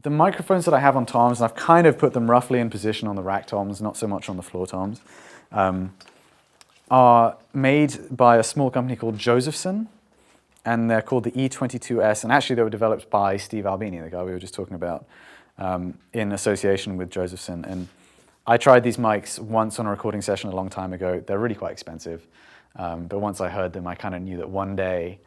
the microphones that I have on toms, and I've kind of put them roughly in position on the rack toms, not so much on the floor toms, are made by a small company called Josephson, and they're called the E22S, and actually they were developed by Steve Albini, the guy we were just talking about, in association with Josephson. And I tried these mics once on a recording session a long time ago. They're really quite expensive, but once I heard them, I kind of knew that one day,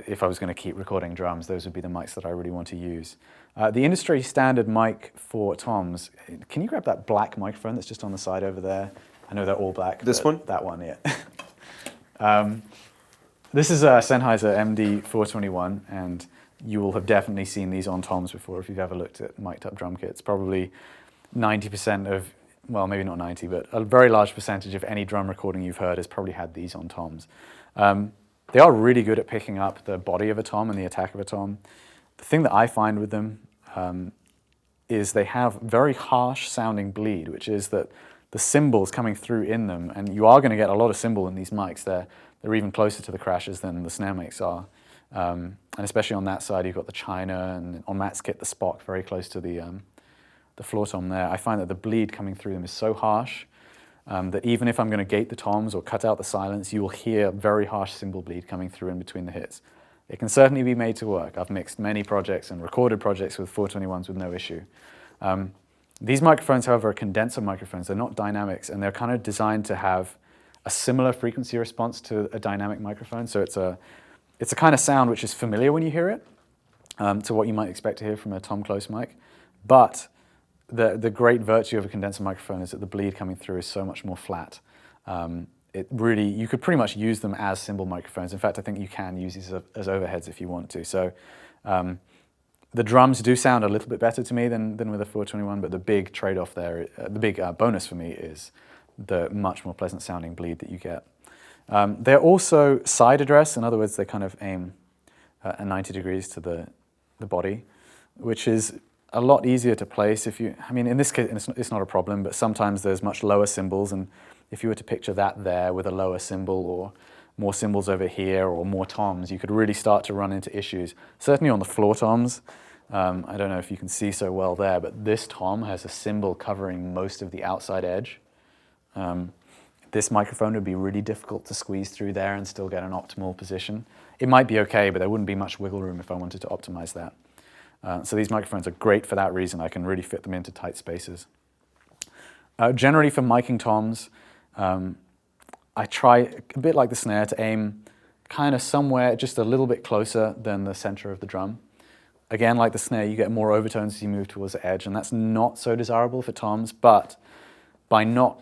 if I was going to keep recording drums, those would be the mics that I really want to use. The industry standard mic for toms, can you grab that black microphone that's just on the side over there? I know they're all black. This one? That one, yeah. This is a Sennheiser MD421, and you will have definitely seen these on toms before if you've ever looked at mic'd up drum kits. Probably 90% of, well, maybe not 90, but a very large percentage of any drum recording you've heard has probably had these on toms. They are really good at picking up the body of a tom and the attack of a tom. The thing that I find with them is they have very harsh sounding bleed, which is that the cymbals coming through in them, and you are going to get a lot of cymbal in these mics. They're even closer to the crashes than the snare mics are. And especially on that side, you've got the China, and on Matt's kit, the Spock, very close to the floor tom there. I find that the bleed coming through them is so harsh that even if I'm going to gate the toms or cut out the silence, you will hear very harsh cymbal bleed coming through in between the hits. It can certainly be made to work. I've mixed many projects and recorded projects with 421s with no issue. These microphones, however, are condenser microphones. They're not dynamics, and they're kind of designed to have a similar frequency response to a dynamic microphone. So it's a kind of sound which is familiar when you hear it, to what you might expect to hear from a tom close mic. But the great virtue of a condenser microphone is that the bleed coming through is so much more flat. You could pretty much use them as cymbal microphones. In fact, I think you can use these as overheads if you want to. So the drums do sound a little bit better to me than with a 421, but the big trade-off there, the big bonus for me is the much more pleasant sounding bleed that you get. They're also side address. In other words, they kind of aim at 90 degrees to the body, which is a lot easier to place. In this case, it's not a problem, but sometimes there's much lower cymbals, and if you were to picture that there with a lower cymbal or more cymbals over here or more toms, you could really start to run into issues. Certainly on the floor toms, I don't know if you can see so well there, but this tom has a cymbal covering most of the outside edge. This microphone would be really difficult to squeeze through there and still get an optimal position. It might be okay, but there wouldn't be much wiggle room if I wanted to optimize that. So these microphones are great for that reason. I can really fit them into tight spaces. Generally for miking toms, I try, a bit like the snare, to aim kind of somewhere just a little bit closer than the center of the drum. Again, like the snare, you get more overtones as you move towards the edge, and that's not so desirable for toms, but by not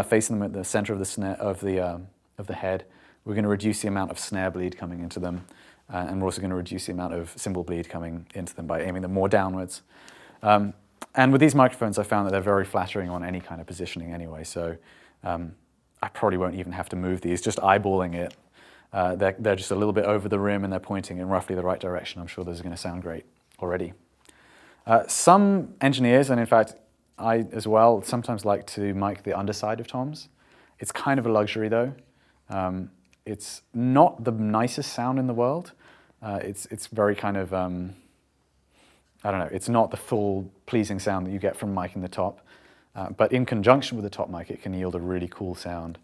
facing them at the center of the snare of the head, we're going to reduce the amount of snare bleed coming into them, and we're also going to reduce the amount of cymbal bleed coming into them by aiming them more downwards. And with these microphones, I found that they're very flattering on any kind of positioning anyway, so I probably won't even have to move these, just eyeballing it. They're just a little bit over the rim and they're pointing in roughly the right direction. I'm sure those are going to sound great already. Some engineers, and in fact I as well, sometimes like to mic the underside of toms. It's kind of a luxury though. It's not the nicest sound in the world. It's very kind of, I don't know, it's not the full pleasing sound that you get from miking the top. But in conjunction with the top mic, it can yield a really cool sound.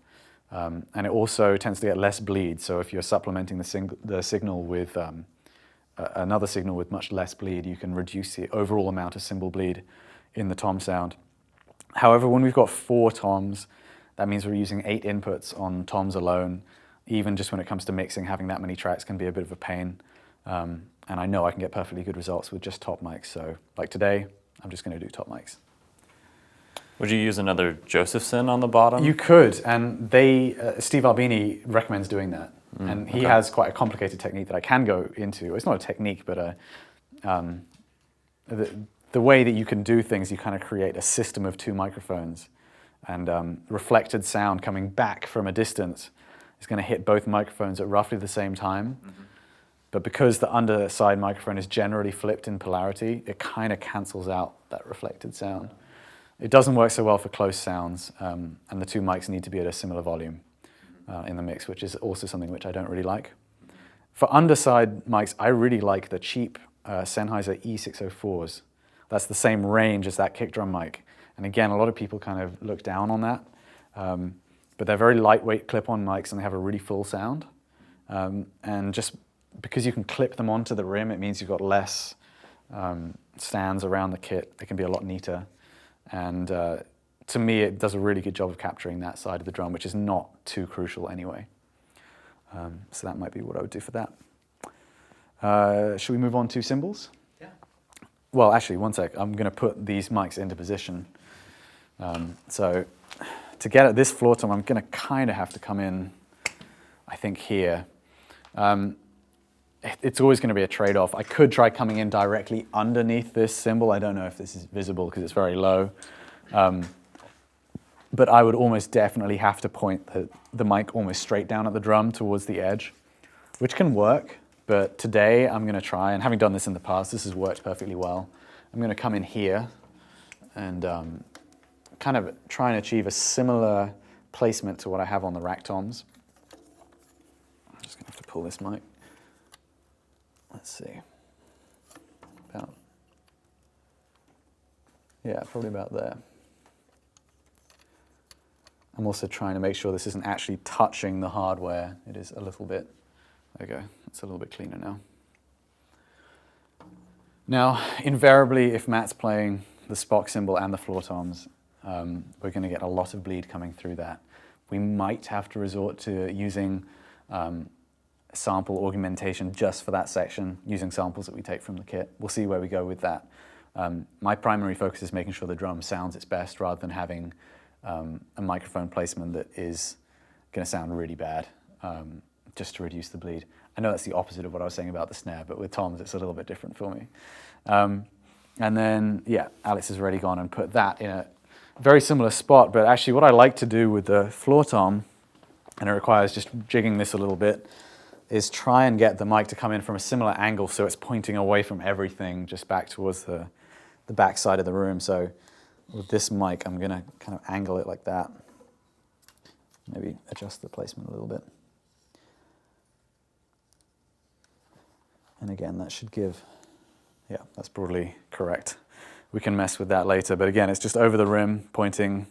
And it also tends to get less bleed. So if you're supplementing the signal with another signal with much less bleed, you can reduce the overall amount of cymbal bleed in the tom sound. However, when we've got 4 toms, that means we're using 8 inputs on toms alone. Even just when it comes to mixing, having that many tracks can be a bit of a pain. And I know I can get perfectly good results with just top mics. So like today, I'm just going to do top mics. Would you use another Josephson on the bottom? You could, and Steve Albini recommends doing that. And he has quite a complicated technique that I can go into. It's not a technique, but the way that you can do things, you kind of create a system of 2 microphones, and reflected sound coming back from a distance is going to hit both microphones at roughly the same time. Mm-hmm. But because the underside microphone is generally flipped in polarity, it kind of cancels out that reflected sound. It doesn't work so well for close sounds, and the 2 mics need to be at a similar volume in the mix, which is also something which I don't really like. For underside mics, I really like the cheap Sennheiser E604s. That's the same range as that kick drum mic. And again, a lot of people kind of look down on that. But they're very lightweight clip-on mics and they have a really full sound. And just because you can clip them onto the rim, it means you've got less stands around the kit. They can be a lot neater. And to me, it does a really good job of capturing that side of the drum, which is not too crucial anyway. So that might be what I would do for that. Should we move on to cymbals? Yeah. Well, actually, one sec. I'm going to put these mics into position. So to get at this floor tom, I'm going to kind of have to come in, I think, here. It's always going to be a trade-off. I could try coming in directly underneath this cymbal. I don't know if this is visible because it's very low. But I would almost definitely have to point the mic almost straight down at the drum towards the edge, which can work. But today I'm going to try, and having done this in the past, this has worked perfectly well. I'm going to come in here and kind of try and achieve a similar placement to what I have on the rack toms. I'm just going to have to pull this mic. Let's see. Probably about there. I'm also trying to make sure this isn't actually touching the hardware. It is a little bit. There we go. It's a little bit cleaner now. Now, invariably, if Matt's playing the Spock cymbal and the floor toms, we're going to get a lot of bleed coming through that. We might have to resort to using sample augmentation just for that section, using samples that we take from the kit. We'll see where we go with that. My primary focus is making sure the drum sounds its best rather than having a microphone placement that is going to sound really bad, just to reduce the bleed. I know that's the opposite of what I was saying about the snare, but with toms it's a little bit different for me. And then, yeah, Alex has already gone and put that in a very similar spot, but actually what I like to do with the floor tom, and it requires just jigging this a little bit, is try and get the mic to come in from a similar angle so it's pointing away from everything, just back towards the back side of the room. So with this mic, I'm going to kind of angle it like that. Maybe adjust the placement a little bit. And again, that should give, yeah, that's broadly correct. We can mess with that later, but again, it's just over the rim, pointing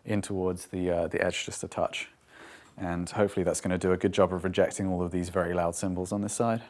in towards the edge just a touch. And hopefully that's going to do a good job of rejecting all of these very loud cymbals on this side.